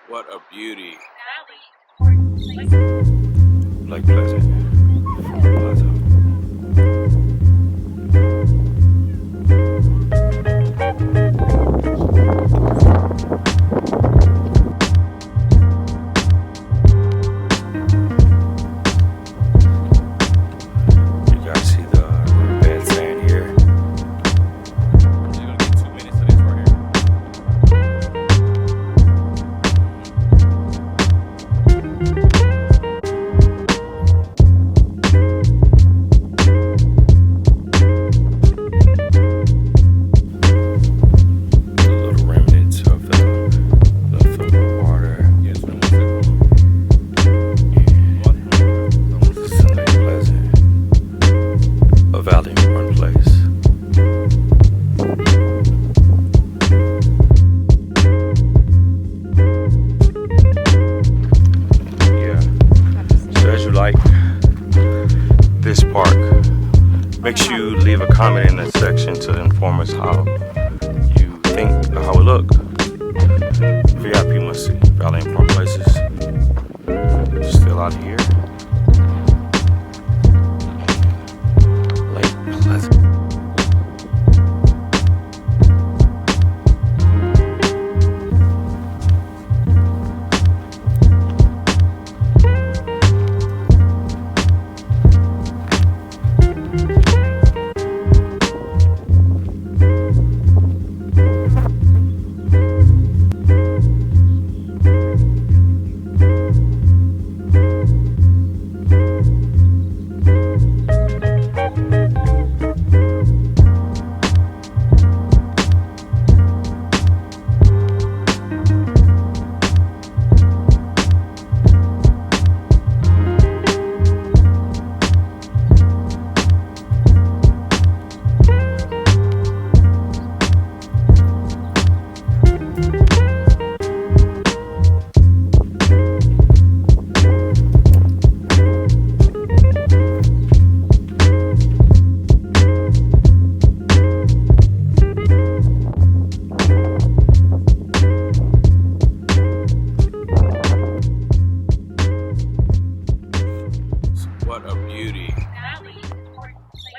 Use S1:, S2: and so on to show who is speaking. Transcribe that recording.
S1: What a beauty.
S2: Lake Pleasant. Plaza. You guys see the bed sand here?
S1: You're gonna get 2 minutes of this right here.
S2: Little remnants of the water.
S1: Yeah, 21 seconds.
S2: This is Lake Pleasant, a valley run place. Yeah. So as you like this park, make sure you leave a comment in the section to inform us how you think how it look. VIP must see Valley and Park Places. Still out here.